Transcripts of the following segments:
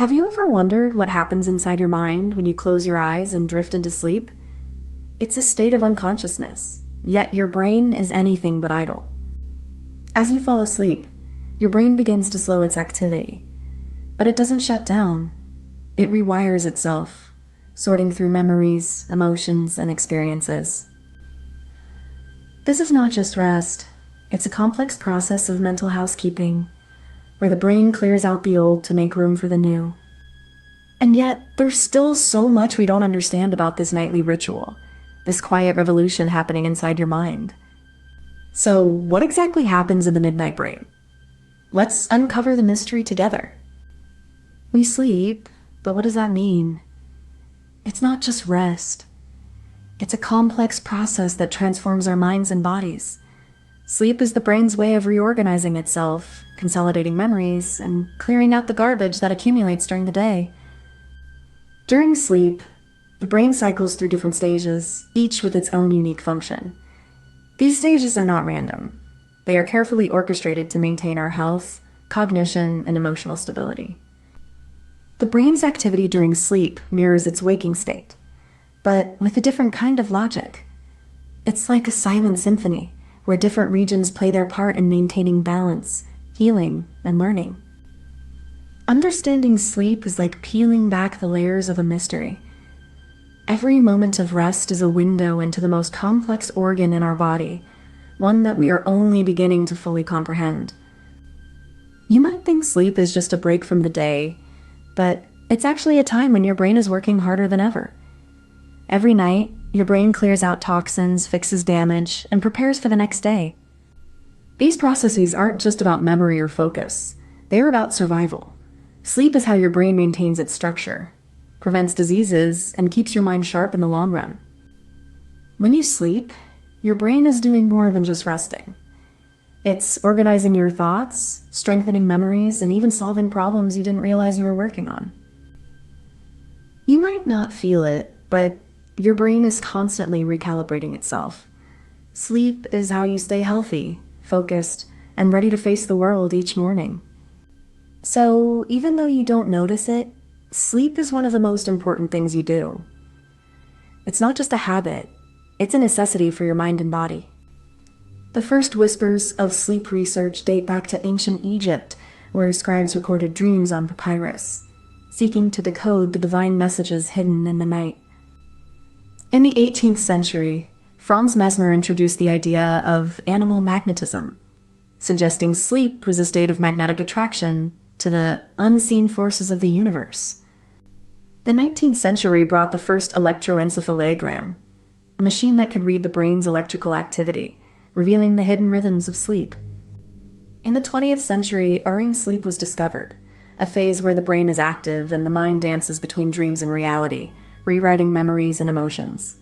Have you ever wondered what happens inside your mind when you close your eyes and drift into sleep? It's a state of unconsciousness, yet your brain is anything but idle. As you fall asleep, your brain begins to slow its activity, but it doesn't shut down. It rewires itself, sorting through memories, emotions, and experiences. This is not just rest. It's a complex process of mental housekeeping, where the brain clears out the old to make room for the new. And yet, there's still so much we don't understand about this nightly ritual, this quiet revolution happening inside your mind. So, what exactly happens in the midnight brain? Let's uncover the mystery together. We sleep, but what does that mean? It's not just rest. It's a complex process that transforms our minds and bodies. Sleep is the brain's way of reorganizing itself, consolidating memories, and clearing out the garbage that accumulates during the day. During sleep, the brain cycles through different stages, each with its own unique function. These stages are not random. They are carefully orchestrated to maintain our health, cognition, and emotional stability. The brain's activity during sleep mirrors its waking state, but with a different kind of logic. It's like a silent symphony, where different regions play their part in maintaining balance, healing, and learning. Understanding sleep is like peeling back the layers of a mystery. Every moment of rest is a window into the most complex organ in our body, one that we are only beginning to fully comprehend. You might think sleep is just a break from the day, but it's actually a time when your brain is working harder than ever. Every night, your brain clears out toxins, fixes damage, and prepares for the next day. These processes aren't just about memory or focus. They're about survival. Sleep is how your brain maintains its structure, prevents diseases, and keeps your mind sharp in the long run. When you sleep, your brain is doing more than just resting. It's organizing your thoughts, strengthening memories, and even solving problems you didn't realize you were working on. You might not feel it, but your brain is constantly recalibrating itself. Sleep is how you stay healthy, focused, and ready to face the world each morning. So, even though you don't notice it, sleep is one of the most important things you do. It's not just a habit, it's a necessity for your mind and body. The first whispers of sleep research date back to ancient Egypt, where scribes recorded dreams on papyrus, seeking to decode the divine messages hidden in the night. In the 18th century, Franz Mesmer introduced the idea of animal magnetism, suggesting sleep was a state of magnetic attraction to the unseen forces of the universe. The 19th century brought the first electroencephalogram, a machine that could read the brain's electrical activity, revealing the hidden rhythms of sleep. In the 20th century, REM sleep was discovered, a phase where the brain is active and the mind dances between dreams and reality, rewriting memories and emotions.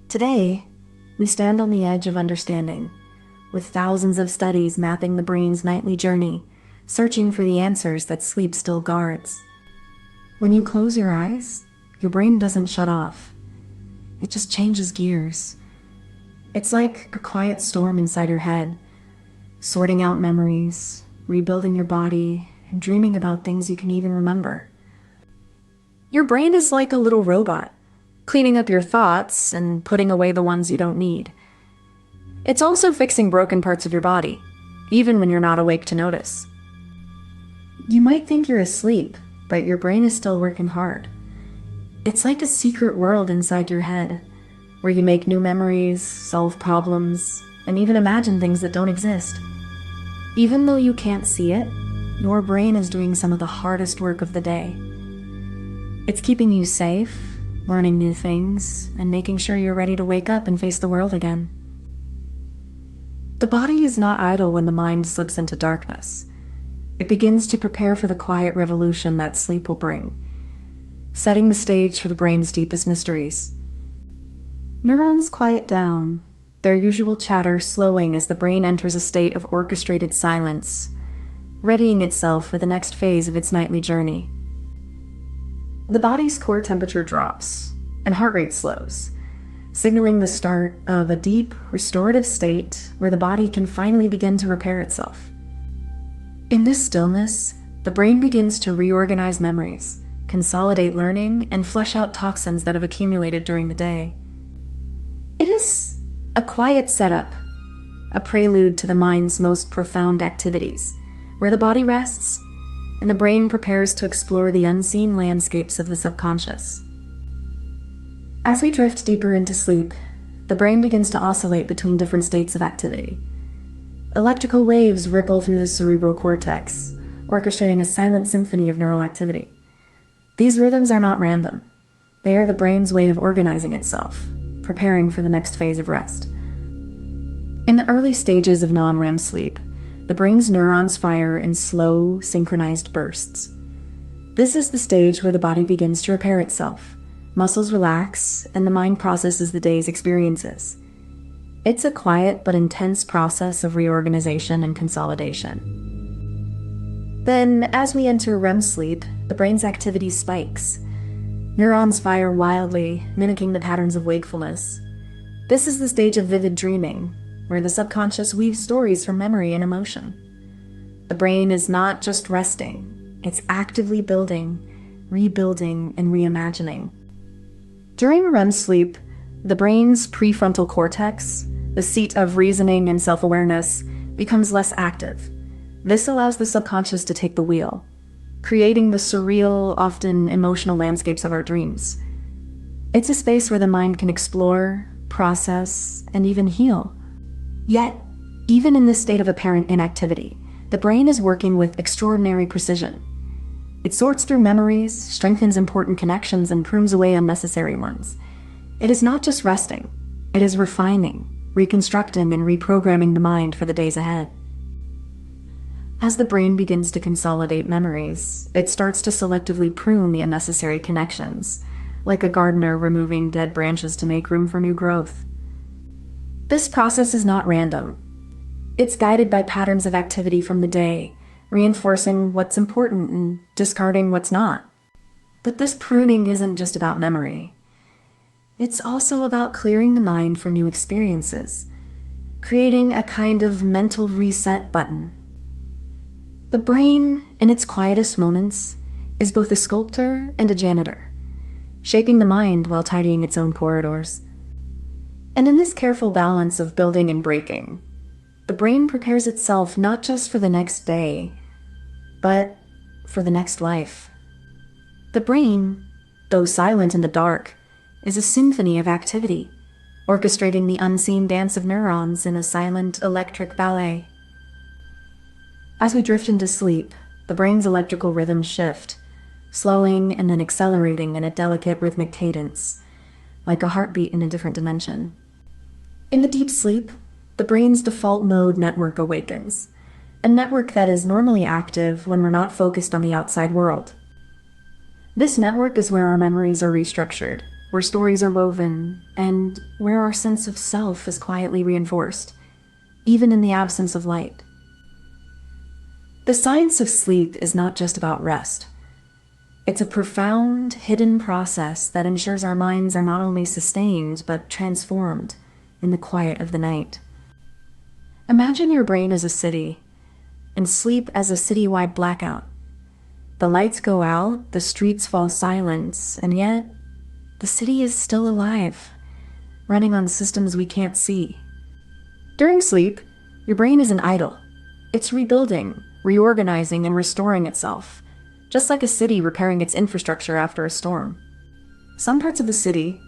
Today, we stand on the edge of understanding, with thousands of studies mapping the brain's nightly journey, searching for the answers that sleep still guards. When you close your eyes, your brain doesn't shut off. It just changes gears. It's like a quiet storm inside your head, sorting out memories, rebuilding your body, and dreaming about things you can even remember. Your brain is like a little robot, cleaning up your thoughts and putting away the ones you don't need. It's also fixing broken parts of your body, even when you're not awake to notice. You might think you're asleep, but your brain is still working hard. It's like a secret world inside your head, where you make new memories, solve problems, and even imagine things that don't exist. Even though you can't see it, your brain is doing some of the hardest work of the day. It's keeping you safe, learning new things, and making sure you're ready to wake up and face the world again. The body is not idle when the mind slips into darkness. It begins to prepare for the quiet revolution that sleep will bring, setting the stage for the brain's deepest mysteries. Neurons quiet down, their usual chatter slowing as the brain enters a state of orchestrated silence, readying itself for the next phase of its nightly journey. The body's core temperature drops, and heart rate slows, signaling the start of a deep, restorative state where the body can finally begin to repair itself. In this stillness, The brain begins to reorganize memories, consolidate learning, and flush out toxins that have accumulated during the day. It is a quiet setup, a prelude to the mind's most profound activities, where the body rests and the brain prepares to explore the unseen landscapes of the subconscious. As we drift deeper into sleep, the brain begins to oscillate between different states of activity. Electrical waves ripple through the cerebral cortex, orchestrating a silent symphony of neural activity. These rhythms are not random. They are the brain's way of organizing itself, preparing for the next phase of rest. In the early stages of non-REM sleep, the brain's neurons fire in slow, synchronized bursts. This is the stage where the body begins to repair itself, muscles relax, and the mind processes the day's experiences. It's a quiet but intense process of reorganization and consolidation. Then, as we enter REM sleep, the brain's activity spikes. Neurons fire wildly, mimicking the patterns of wakefulness. This is the stage of vivid dreaming, where the subconscious weaves stories from memory and emotion. The brain is not just resting, it's actively building, rebuilding, and reimagining. During REM sleep, the brain's prefrontal cortex, the seat of reasoning and self-awareness, becomes less active. This allows the subconscious to take the wheel, creating the surreal, often emotional landscapes of our dreams. It's a space where the mind can explore, process, and even heal. Yet, even in this state of apparent inactivity, the brain is working with extraordinary precision. It sorts through memories, strengthens important connections, and prunes away unnecessary ones. It is not just resting, it is refining, reconstructing, and reprogramming the mind for the days ahead. As the brain begins to consolidate memories, it starts to selectively prune the unnecessary connections, like a gardener removing dead branches to make room for new growth. This process is not random. It's guided by patterns of activity from the day, reinforcing what's important and discarding what's not. But this pruning isn't just about memory. It's also about clearing the mind for new experiences, creating a kind of mental reset button. The brain, in its quietest moments, is both a sculptor and a janitor, shaping the mind while tidying its own corridors. And in this careful balance of building and breaking, the brain prepares itself not just for the next day, but for the next life. The brain, though silent in the dark, is a symphony of activity, orchestrating the unseen dance of neurons in a silent electric ballet. As we drift into sleep, the brain's electrical rhythms shift, slowing and then accelerating in a delicate rhythmic cadence, like a heartbeat in a different dimension. In the deep sleep, the brain's default mode network awakens, a network that is normally active when we're not focused on the outside world. This network is where our memories are restructured, where stories are woven, and where our sense of self is quietly reinforced, even in the absence of light. The science of sleep is not just about rest. It's a profound, hidden process that ensures our minds are not only sustained, but transformed in the quiet of the night. Imagine your brain as a city, and sleep as a citywide blackout. The lights go out, the streets fall silent, and yet the city is still alive, running on systems we can't see. During sleep, your brain isn't idle. It's rebuilding, reorganizing, and restoring itself, just like a city repairing its infrastructure after a storm. Some parts of the city,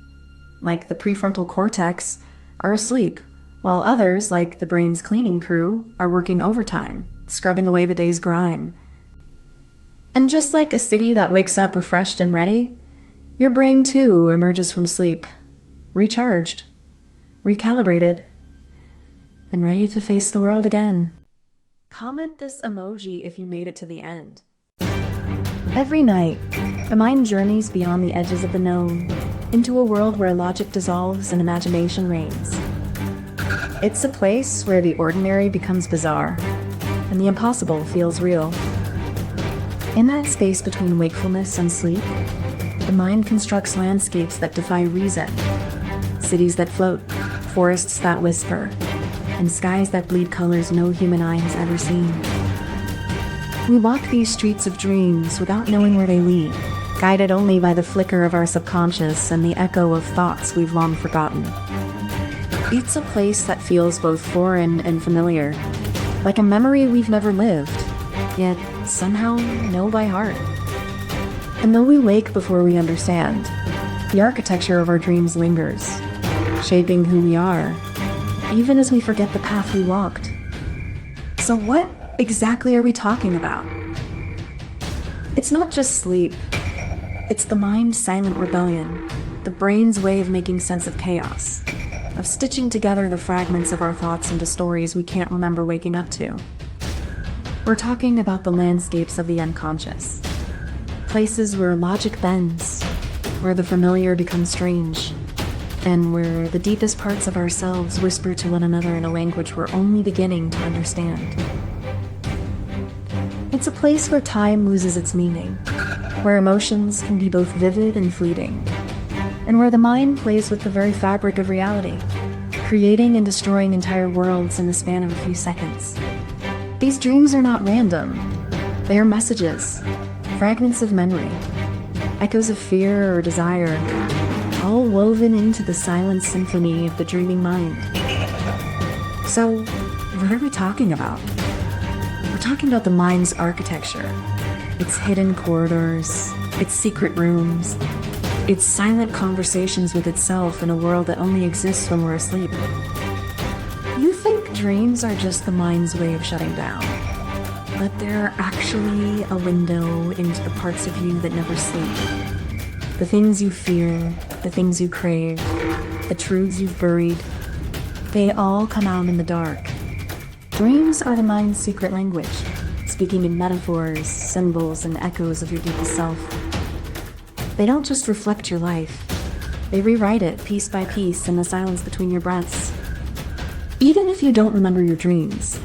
like the prefrontal cortex, are asleep, while others, like the brain's cleaning crew, are working overtime, scrubbing away the day's grime. And just like a city that wakes up refreshed and ready, your brain too emerges from sleep, recharged, recalibrated, and ready to face the world again. Comment this emoji if you made it to the end. Every night, the mind journeys beyond the edges of the known, into a world where logic dissolves and imagination reigns. It's a place where the ordinary becomes bizarre, and the impossible feels real. In that space between wakefulness and sleep, the mind constructs landscapes that defy reason, cities that float, forests that whisper, and skies that bleed colors no human eye has ever seen. We walk these streets of dreams without knowing where they lead, guided only by the flicker of our subconscious and the echo of thoughts we've long forgotten. It's a place that feels both foreign and familiar, like a memory we've never lived, yet somehow know by heart. And though we wake before we understand, the architecture of our dreams lingers, shaping who we are, even as we forget the path we walked. So what exactly are we talking about? It's not just sleep. It's the mind's silent rebellion, the brain's way of making sense of chaos, of stitching together the fragments of our thoughts into stories we can't remember waking up to. We're talking about the landscapes of the unconscious, places where logic bends, where the familiar becomes strange, and where the deepest parts of ourselves whisper to one another in a language we're only beginning to understand. It's a place where time loses its meaning, where emotions can be both vivid and fleeting, and where the mind plays with the very fabric of reality, creating and destroying entire worlds in the span of a few seconds. These dreams are not random. They are messages, fragments of memory, echoes of fear or desire, all woven into the silent symphony of the dreaming mind. So, what are we talking about? We're talking about the mind's architecture, its hidden corridors, its secret rooms, its silent conversations with itself in a world that only exists when we're asleep. You think dreams are just the mind's way of shutting down, but they're actually a window into the parts of you that never sleep. The things you fear, the things you crave, the truths you've buried, they all come out in the dark. Dreams are the mind's secret language, speaking in metaphors, symbols, and echoes of your deepest self. They don't just reflect your life, they rewrite it piece by piece in the silence between your breaths. Even if you don't remember your dreams,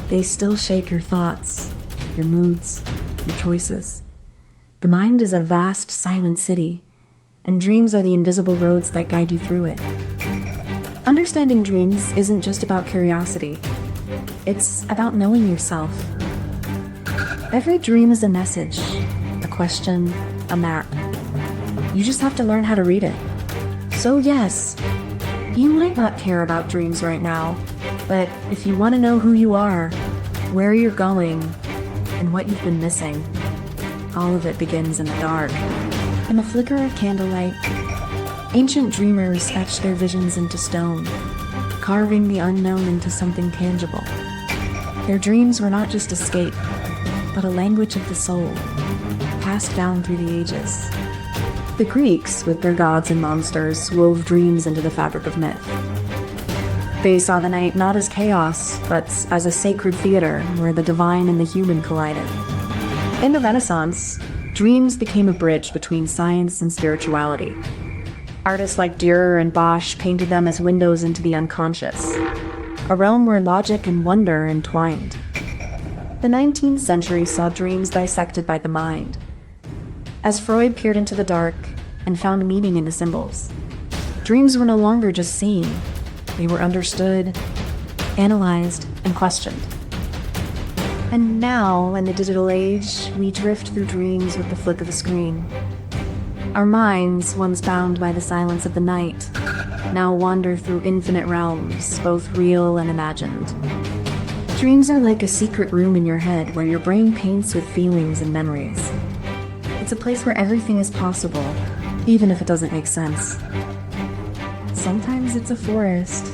they still shape your thoughts, your moods, your choices. The mind is a vast, silent city, and dreams are the invisible roads that guide you through it. Understanding dreams isn't just about curiosity. It's about knowing yourself. Every dream is a message, a question, a map. You just have to learn how to read it. So yes, you might not care about dreams right now, but if you want to know who you are, where you're going, and what you've been missing, all of it begins in the dark. In the flicker of candlelight, ancient dreamers etched their visions into stone, carving the unknown into something tangible. Their dreams were not just escape, but a language of the soul, passed down through the ages. The Greeks, with their gods and monsters, wove dreams into the fabric of myth. They saw the night not as chaos, but as a sacred theater where the divine and the human collided. In the Renaissance, dreams became a bridge between science and spirituality. Artists like Dürer and Bosch painted them as windows into the unconscious, a realm where logic and wonder entwined. The 19th century saw dreams dissected by the mind, as Freud peered into the dark and found meaning in the symbols. Dreams were no longer just seen, they were understood, analyzed, and questioned. And now, in the digital age, we drift through dreams with the flick of a screen. Our minds, once bound by the silence of the night, now wander through infinite realms, both real and imagined. Dreams are like a secret room in your head where your brain paints with feelings and memories. It's a place where everything is possible, even if it doesn't make sense. Sometimes it's a forest,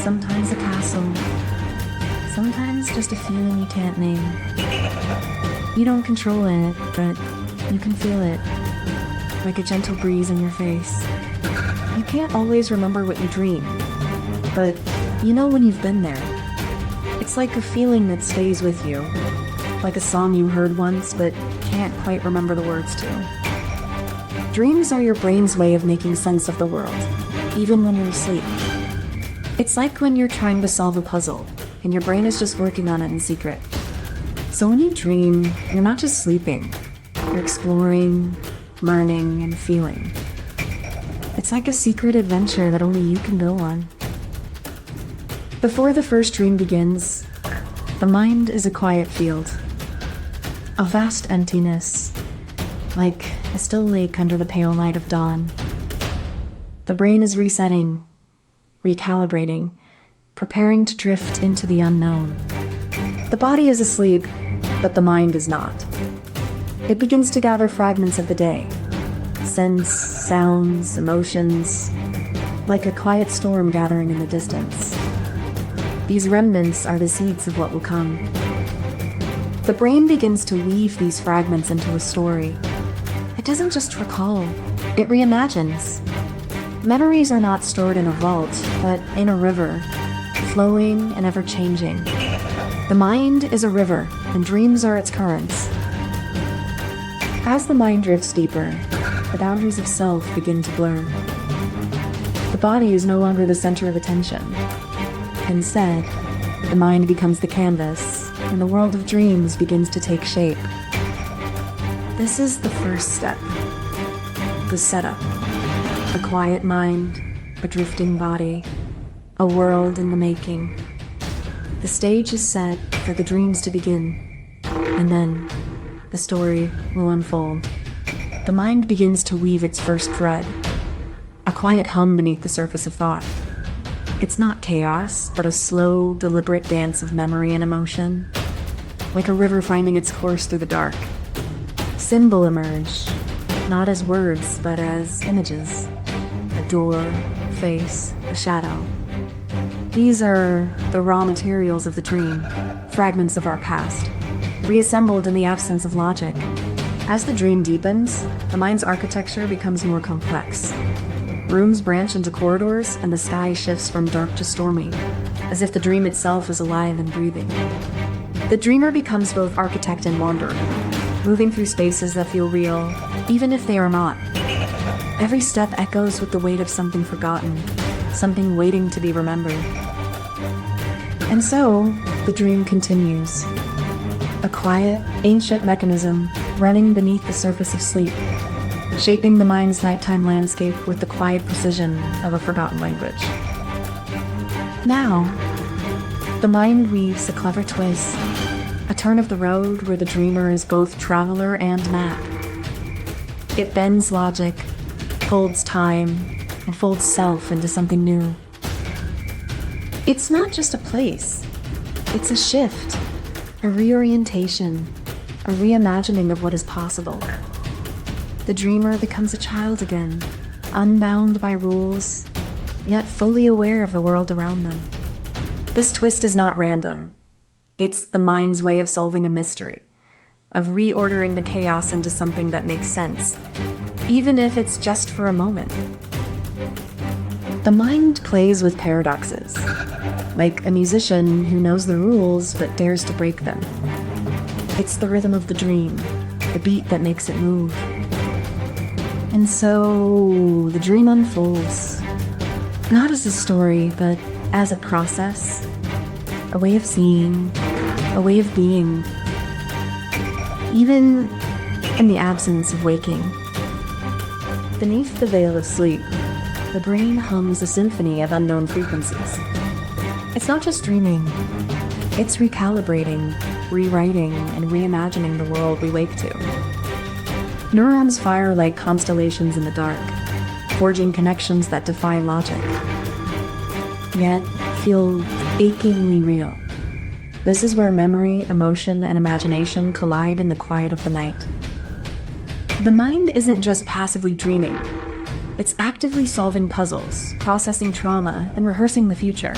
sometimes a castle, sometimes just a feeling you can't name. You don't control it, but you can feel it, like a gentle breeze in your face. You can't always remember what you dream, but you know when you've been there. It's like a feeling that stays with you, like a song you heard once but can't quite remember the words to. Dreams are your brain's way of making sense of the world, even when you're asleep. It's like when you're trying to solve a puzzle, and your brain is just working on it in secret. So when you dream, you're not just sleeping. You're exploring, learning, and feeling. It's like a secret adventure that only you can go on. Before the first dream begins, the mind is a quiet field. A vast emptiness, like a still lake under the pale light of dawn. The brain is resetting, recalibrating, preparing to drift into the unknown. The body is asleep, but the mind is not. It begins to gather fragments of the day. Scents, sounds, emotions, like a quiet storm gathering in the distance. These remnants are the seeds of what will come. The brain begins to weave these fragments into a story. It doesn't just recall, it reimagines. Memories are not stored in a vault, but in a river, flowing and ever-changing. The mind is a river, and dreams are its currents. As the mind drifts deeper, the boundaries of self begin to blur. The body is no longer the center of attention. Instead, the mind becomes the canvas, and the world of dreams begins to take shape. This is the first step, the setup. A quiet mind, a drifting body, a world in the making. The stage is set for the dreams to begin, and then the story will unfold. The mind begins to weave its first thread, a quiet hum beneath the surface of thought. It's not chaos, but a slow, deliberate dance of memory and emotion, like a river finding its course through the dark. Symbols emerge, not as words, but as images. A door, a face, a shadow. These are the raw materials of the dream, fragments of our past, reassembled in the absence of logic. As the dream deepens, the mind's architecture becomes more complex. Rooms branch into corridors, and the sky shifts from dark to stormy, as if the dream itself is alive and breathing. The dreamer becomes both architect and wanderer, moving through spaces that feel real, even if they are not. Every step echoes with the weight of something forgotten, something waiting to be remembered. And so, the dream continues. A quiet, ancient mechanism running beneath the surface of sleep, shaping the mind's nighttime landscape with the quiet precision of a forgotten language. Now, the mind weaves a clever twist, a turn of the road where the dreamer is both traveler and map. It bends logic, folds time, and folds self into something new. It's not just a place, it's a shift, a reorientation, a reimagining of what is possible. The dreamer becomes a child again, unbound by rules, yet fully aware of the world around them. This twist is not random. It's the mind's way of solving a mystery, of reordering the chaos into something that makes sense, even if it's just for a moment. The mind plays with paradoxes, like a musician who knows the rules but dares to break them. It's the rhythm of the dream, the beat that makes it move. And so the dream unfolds, not as a story, but as a process, a way of seeing, a way of being, even in the absence of waking. Beneath the veil of sleep, the brain hums a symphony of unknown frequencies. It's not just dreaming, it's recalibrating, rewriting, and reimagining the world we wake to. Neurons fire like constellations in the dark, forging connections that defy logic, yet feel achingly real. This is where memory, emotion, and imagination collide in the quiet of the night. The mind isn't just passively dreaming. It's actively solving puzzles, processing trauma, and rehearsing the future.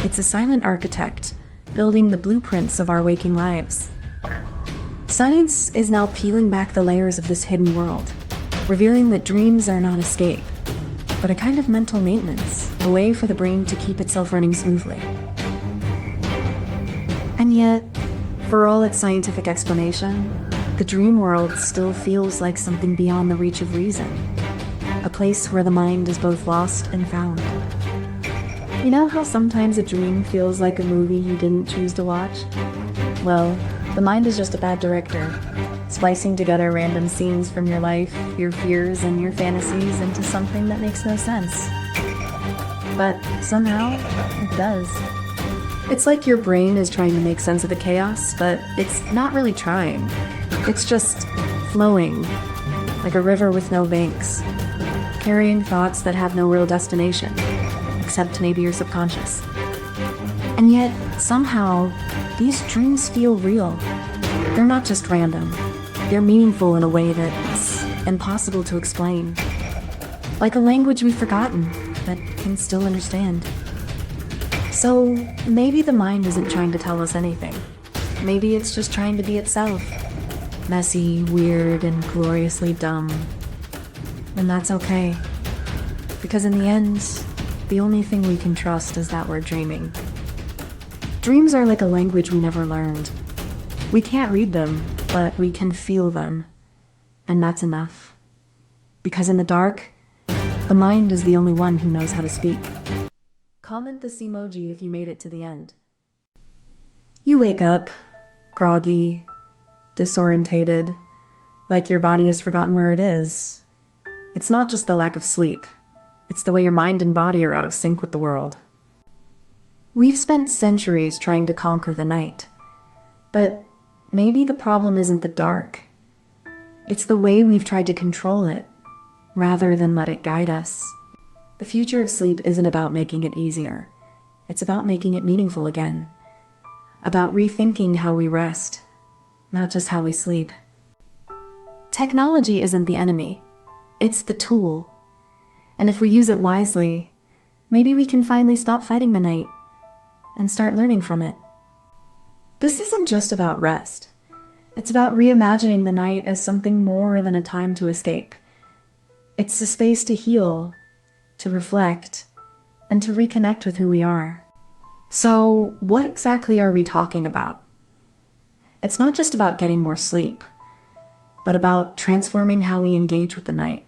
It's a silent architect, building the blueprints of our waking lives. Science is now peeling back the layers of this hidden world, revealing that dreams are not escape, but a kind of mental maintenance, a way for the brain to keep itself running smoothly. And yet, for all its scientific explanation, the dream world still feels like something beyond the reach of reason, a place where the mind is both lost and found. You know how sometimes a dream feels like a movie you didn't choose to watch? Well, the mind is just a bad director, splicing together random scenes from your life, your fears, and your fantasies into something that makes no sense. But somehow, it does. It's like your brain is trying to make sense of the chaos, but it's not really trying. It's just flowing, like a river with no banks, carrying thoughts that have no real destination, except maybe your subconscious. And yet, somehow, these dreams feel real. They're not just random. They're meaningful in a way that's impossible to explain. Like a language we've forgotten, but can still understand. So, maybe the mind isn't trying to tell us anything. Maybe it's just trying to be itself. Messy, weird, and gloriously dumb. And that's okay. Because in the end, the only thing we can trust is that we're dreaming. Dreams are like a language we never learned. We can't read them, but we can feel them. And that's enough. Because in the dark, the mind is the only one who knows how to speak. Comment this emoji if you made it to the end. You wake up, groggy, disorientated, like your body has forgotten where it is. It's not just the lack of sleep. It's the way your mind and body are out of sync with the world. We've spent centuries trying to conquer the night. But maybe the problem isn't the dark. It's the way we've tried to control it, rather than let it guide us. The future of sleep isn't about making it easier. It's about making it meaningful again. About rethinking how we rest, not just how we sleep. Technology isn't the enemy. It's the tool. And if we use it wisely, maybe we can finally stop fighting the night and start learning from it. This isn't just about rest. It's about reimagining the night as something more than a time to escape. It's a space to heal, to reflect, and to reconnect with who we are. So, what exactly are we talking about? It's not just about getting more sleep, but about transforming how we engage with the night.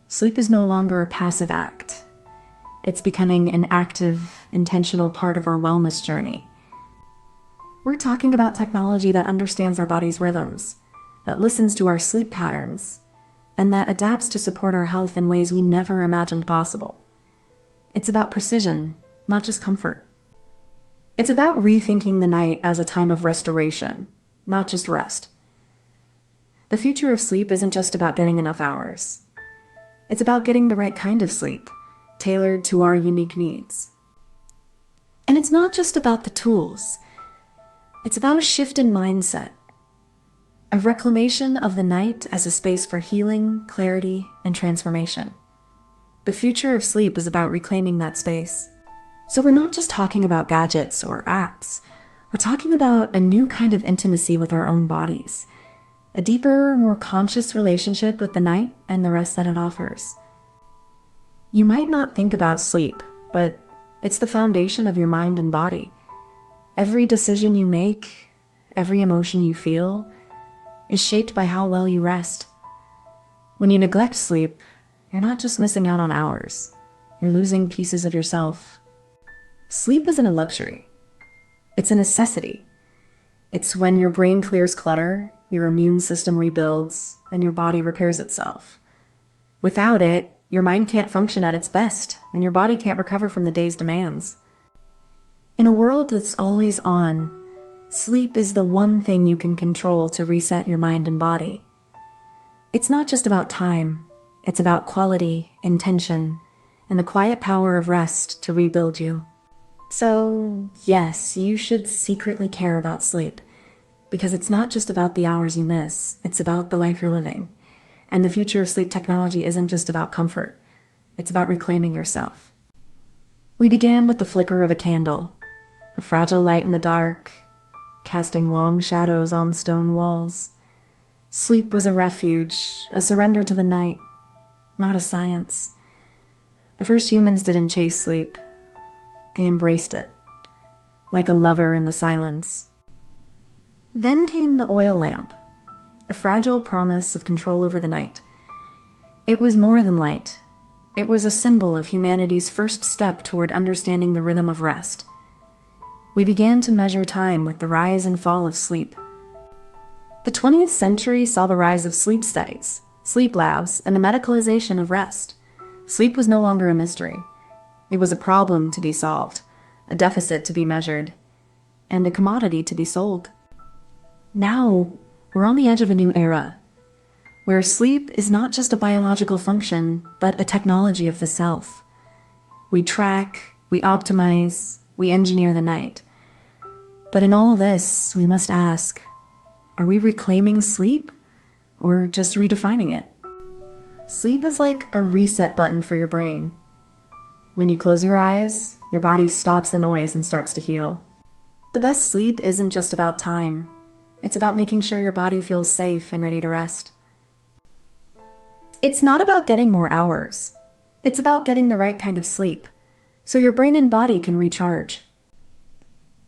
Sleep is no longer a passive act. It's becoming an active, intentional part of our wellness journey. We're talking about technology that understands our body's rhythms, that listens to our sleep patterns, and that adapts to support our health in ways we never imagined possible. It's about precision, not just comfort. It's about rethinking the night as a time of restoration, not just rest. The future of sleep isn't just about getting enough hours. It's about getting the right kind of sleep, tailored to our unique needs. And it's not just about the tools. It's about a shift in mindset, a reclamation of the night as a space for healing, clarity, and transformation. The future of sleep is about reclaiming that space. So we're not just talking about gadgets or apps. We're talking about a new kind of intimacy with our own bodies, a deeper, more conscious relationship with the night and the rest that it offers. You might not think about sleep, but it's the foundation of your mind and body. Every decision you make, every emotion you feel, is shaped by how well you rest. When you neglect sleep, you're not just missing out on hours. You're losing pieces of yourself. Sleep isn't a luxury. It's a necessity. It's when your brain clears clutter, your immune system rebuilds, and your body repairs itself. Without it, your mind can't function at its best, and your body can't recover from the day's demands. In a world that's always on, sleep is the one thing you can control to reset your mind and body. It's not just about time. It's about quality, intention, and the quiet power of rest to rebuild you. So, yes, you should secretly care about sleep, because it's not just about the hours you miss, it's about the life you're living. And the future of sleep technology isn't just about comfort, it's about reclaiming yourself. We began with the flicker of a candle, a fragile light in the dark, casting long shadows on stone walls. Sleep was a refuge, a surrender to the night, not a science. The first humans didn't chase sleep. They embraced it, like a lover in the silence. Then came the oil lamp, a fragile promise of control over the night. It was more than light. It was a symbol of humanity's first step toward understanding the rhythm of rest. We began to measure time with the rise and fall of sleep. The 20th century saw the rise of sleep studies, sleep labs, and the medicalization of rest. Sleep was no longer a mystery. It was a problem to be solved, a deficit to be measured. and a commodity to be sold. Now, we're on the edge of a new era, where sleep is not just a biological function, but a technology of the self. We track, we optimize, we engineer the night. But in all this, we must ask, are we reclaiming sleep or just redefining it? Sleep is like a reset button for your brain. When you close your eyes, your body stops the noise and starts to heal. The best sleep isn't just about time. It's about making sure your body feels safe and ready to rest. It's not about getting more hours. It's about getting the right kind of sleep, so your brain and body can recharge.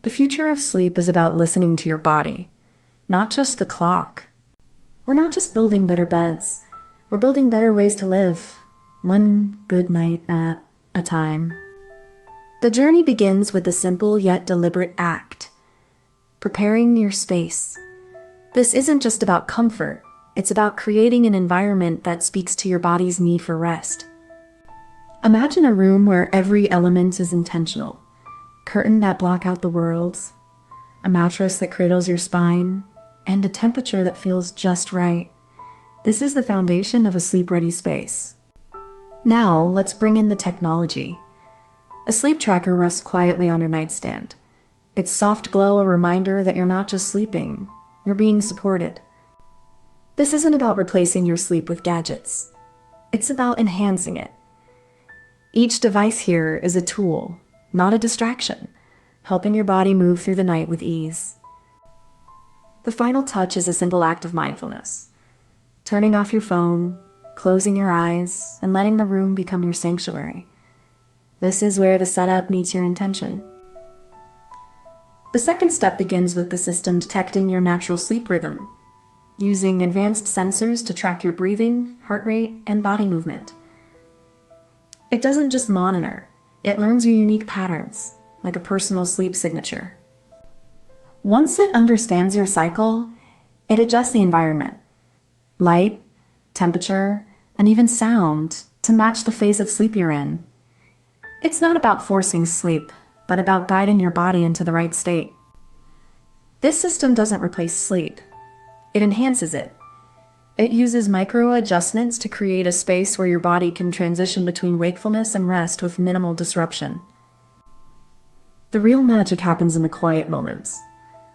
The future of sleep is about listening to your body, not just the clock. We're not just building better beds. We're building better ways to live, one good night at a time. The journey begins with a simple yet deliberate act: preparing your space. This isn't just about comfort. It's about creating an environment that speaks to your body's need for rest. Imagine a room where every element is intentional. Curtains that block out the world, a mattress that cradles your spine, and a temperature that feels just right. This is the foundation of a sleep-ready space. Now, let's bring in the technology. A sleep tracker rests quietly on your nightstand. Its soft glow a reminder that you're not just sleeping, you're being supported. This isn't about replacing your sleep with gadgets. It's about enhancing it. Each device here is a tool, not a distraction, helping your body move through the night with ease. The final touch is a simple act of mindfulness. Turning off your phone, closing your eyes, and letting the room become your sanctuary. This is where the setup meets your intention. The second step begins with the system detecting your natural sleep rhythm, using advanced sensors to track your breathing, heart rate, and body movement. It doesn't just monitor, it learns your unique patterns, like a personal sleep signature. Once it understands your cycle, it adjusts the environment, light, temperature, and even sound to match the phase of sleep you're in. It's not about forcing sleep, but about guiding your body into the right state. This system doesn't replace sleep. It enhances it. It uses micro adjustments to create a space where your body can transition between wakefulness and rest with minimal disruption. The real magic happens in the quiet moments,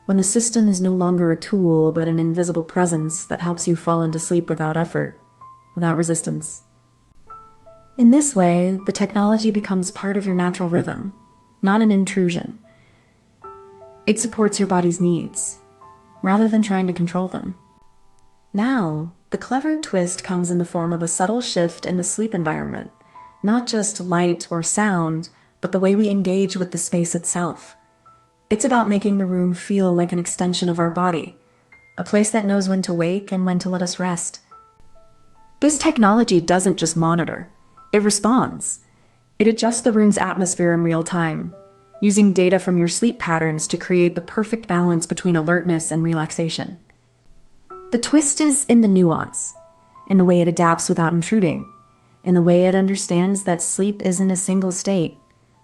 when the system is no longer a tool but an invisible presence that helps you fall into sleep without effort, without resistance. In this way, the technology becomes part of your natural rhythm, not an intrusion. It supports your body's needs, rather than trying to control them. Now, the clever twist comes in the form of a subtle shift in the sleep environment, not just light or sound, but the way we engage with the space itself. It's about making the room feel like an extension of our body, a place that knows when to wake and when to let us rest. This technology doesn't just monitor, it responds. It adjusts the room's atmosphere in real time, using data from your sleep patterns to create the perfect balance between alertness and relaxation. The twist is in the nuance, in the way it adapts without intruding, in the way it understands that sleep isn't a single state,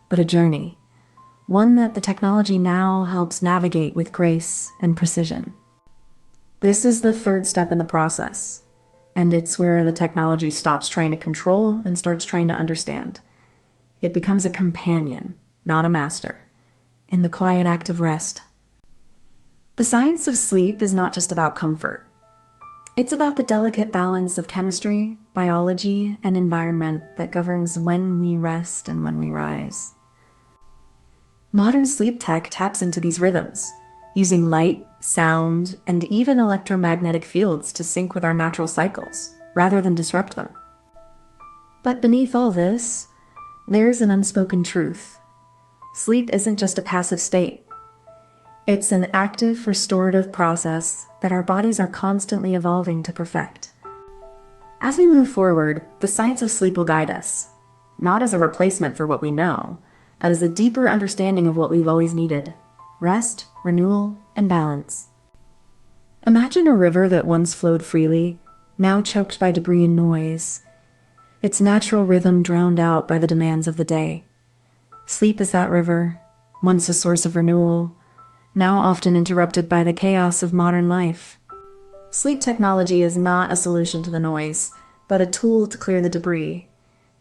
but a journey, one that the technology now helps navigate with grace and precision. This is the third step in the process, and it's where the technology stops trying to control and starts trying to understand. It becomes a companion, not a master, in the quiet act of rest. The science of sleep is not just about comfort. It's about the delicate balance of chemistry, biology, and environment that governs when we rest and when we rise. Modern sleep tech taps into these rhythms, using light, sound, and even electromagnetic fields to sync with our natural cycles, rather than disrupt them. But beneath all this, there's an unspoken truth. Sleep isn't just a passive state. It's an active, restorative process that our bodies are constantly evolving to perfect. As we move forward, the science of sleep will guide us, not as a replacement for what we know, but as a deeper understanding of what we've always needed: rest, renewal, and balance. Imagine a river that once flowed freely, now choked by debris and noise, its natural rhythm drowned out by the demands of the day. Sleep is that river, once a source of renewal, now often interrupted by the chaos of modern life. Sleep technology is not a solution to the noise, but a tool to clear the debris,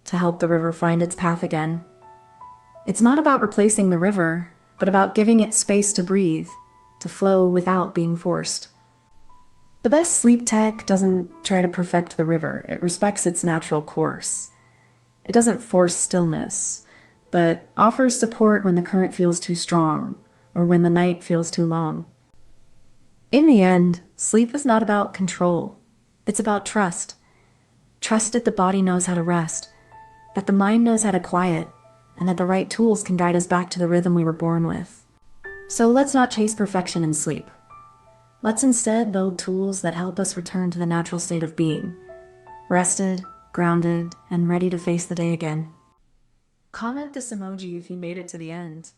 to help the river find its path again. It's not about replacing the river, but about giving it space to breathe, to flow without being forced. The best sleep tech doesn't try to perfect the river, it respects its natural course. It doesn't force stillness, but offers support when the current feels too strong, or when the night feels too long. In the end, sleep is not about control. It's about trust. Trust that the body knows how to rest, that the mind knows how to quiet, and that the right tools can guide us back to the rhythm we were born with. So let's not chase perfection in sleep. Let's instead build tools that help us return to the natural state of being, rested, grounded, and ready to face the day again. Comment this emoji if you made it to the end.